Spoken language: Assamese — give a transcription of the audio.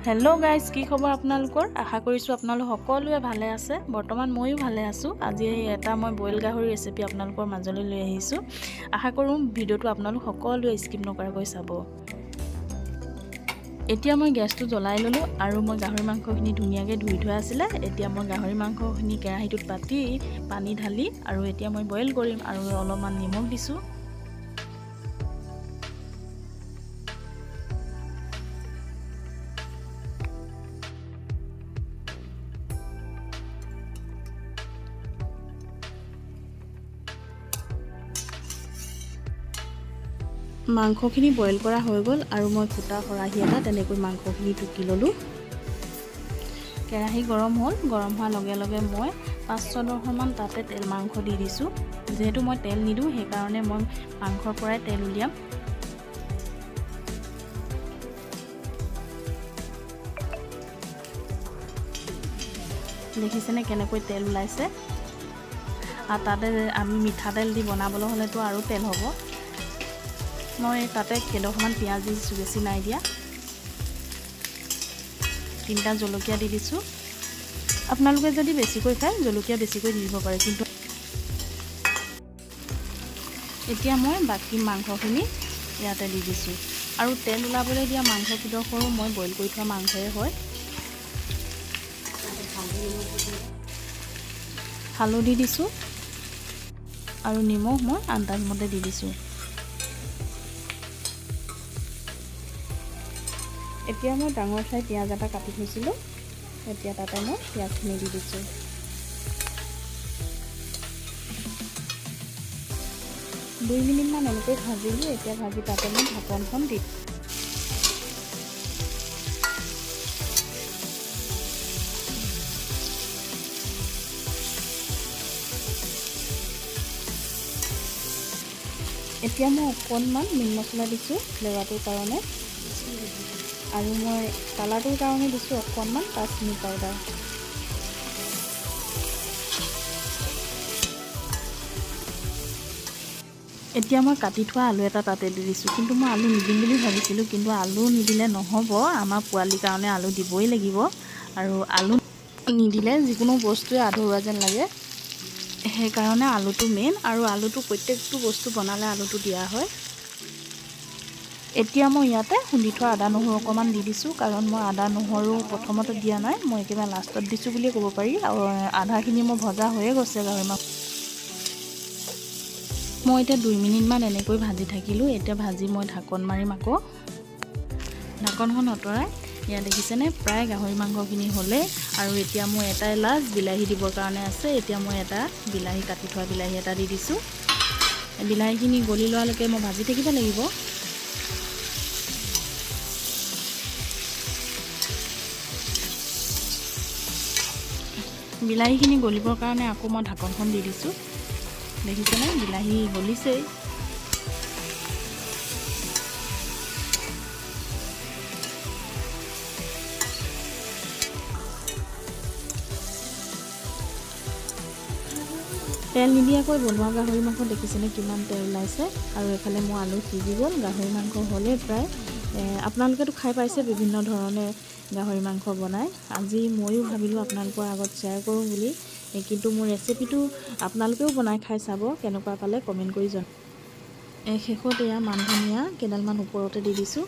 हेलो गाइस, কি খবৰ আপোনালোকৰ? আশা কৰিছোঁ আপোনালোক সকলোৱে ভালে আছে। বৰ্তমান ময়ো ভালে আছোঁ। আজি এটা মই বইল গাহৰি ৰেচিপি আপোনালোকৰ মাজলৈ লৈ আহিছোঁ। আশা কৰোঁ ভিডিঅ'টো আপোনালোক সকলোৱে স্কিপ নকৰাকৈ চাব। এতিয়া মই গেছটো জ্বলাই ল'লোঁ আৰু মই গাহৰি মাংসখিনি ধুনীয়াকৈ ধুই থোৱা আছিলে। এতিয়া মই গাহৰি মাংসখিনি কেৰাহীটোত পাতি পানী ঢালি আৰু এতিয়া মই বইল কৰিম আৰু অলপমান নিমখ দিছোঁ। মাংসখিনি বইল কৰা হৈ গ'ল আৰু মই ফুটা খৰাহী এটা তেনেকৈ মাংসখিনি টুকি ল'লোঁ। কেৰাহী গৰম হ'ল, গৰম হোৱাৰ লগে লগে মই 5-6 তাতে তেল মাংস দি দিছোঁ। যিহেতু মই তেল নিদিওঁ সেইকাৰণে মই মাংসৰ পৰাই তেল উলিয়াম। দেখিছেনে কেনেকৈ তেল ওলাইছে? আৰু তাতে আমি মিঠাতেল দি বনাবলৈ হ'লেতো আৰু তেল হ'ব। মই তাতে কেইডোখৰমান পিঁয়াজ দিছোঁ, বেছি নাই দিয়া। 3টা জলকীয়া দি দিছোঁ। আপোনালোকে যদি বেছিকৈ খায় জলকীয়া বেছিকৈ দি দিব পাৰে। কিন্তু এতিয়া মই বাকী মাংসখিনি ইয়াতে দি দিছোঁ আৰু তেল ওলাবলৈ দিয়া মাংসকেইডোখৰো মই বইল কৰি থোৱা মাংসই হয়। হালধি দিছোঁ আৰু নিমখ মই আন্দাজমতে দি দিছোঁ। এতিয়া মই ডাঙৰ চাই পিঁয়াজ এটা কাটি থৈছিলোঁ। এতিয়া তাতে মই পিঁয়াজখিনি দি দিছোঁ। দুই মিনিটমান এনেকৈ ভাজিলোঁ। এতিয়া ভাজি তাতে মই ঢাকনখন দি এতিয়া মই অকণমান মিট মছলা দিছোঁ ফ্লেভাৰটোৰ কাৰণে আৰু মই কালাৰটোৰ কাৰণে দিছোঁ অকণমান কাশ্মীৰী পাউডাৰ। এতিয়া মই কাটি থোৱা আলু এটা তাতে দি দিছোঁ। কিন্তু মই আলু নিদিম বুলি ভাবিছিলোঁ, কিন্তু আলু নিদিলে নহ'ব। আমাৰ পোৱালিৰ কাৰণে আলু দিবই লাগিব আৰু আলু নিদিলে যিকোনো বস্তুৱে আধৰুৱা যেন লাগে। সেইকাৰণে আলুটো মেইন আৰু আলুটো প্ৰত্যেকটো বস্তু বনালে আলুটো দিয়া হয়। এতিয়া মই ইয়াতে খুন্দি থোৱা আদা নহৰু অকণমান দি দিছোঁ, কাৰণ মই আদা নহৰু প্ৰথমতে দিয়া নাই, মই একেবাৰে লাষ্টত দিছোঁ বুলিয়ে ক'ব পাৰি। আৰু আধাখিনি মই ভজা হৈয়ে গৈছে গাহৰি মাংস। মই এতিয়া 2 মিনিটমান এনেকৈ ভাজি থাকিলোঁ। এতিয়া ভাজি মই ঢাকন মাৰিম আকৌ। ঢাকনখন আঁতৰাই ইয়াত দেখিছেনে প্ৰায় গাহৰি মাংসখিনি হ'লে। আৰু এতিয়া মই এটাই লাষ্ট বিলাহী দিবৰ কাৰণে আছে। এতিয়া মই এটা বিলাহী কাটি থোৱা বিলাহী এটা দি দিছোঁ। বিলাহীখিনি গলি লোৱালৈকে মই ভাজি থাকিব লাগিব। বিলাহীখিনি গলিবৰ কাৰণে আকৌ মই ঢাকনখন দি দিছোঁ। দেখিছেনে বিলাহী গলিছেই। তেল নিদিয়াকৈ বনোৱা গাহৰি মাংস দেখিছেনে কিমান তেল ওলাইছে। আৰু এফালে মোৰ আলু সিজি গ'ল। গাহৰি মাংস হ'লে প্ৰায় আপোনালোকেতো খাই পাইছে বিভিন্ন ধৰণে গাহৰি মাংস বনাই। আজি ময়ো ভাবিলোঁ আপোনালোকৰ আগত শ্বেয়াৰ কৰোঁ বুলি। কিন্তু মোৰ ৰেচিপিটো আপোনালোকেও বনাই খাই চাব, কেনেকুৱা পালে কমেণ্ট কৰি জনাব। শেষত এয়া মান ধনিয়া কেইডালমান ওপৰতে দি দিছোঁ।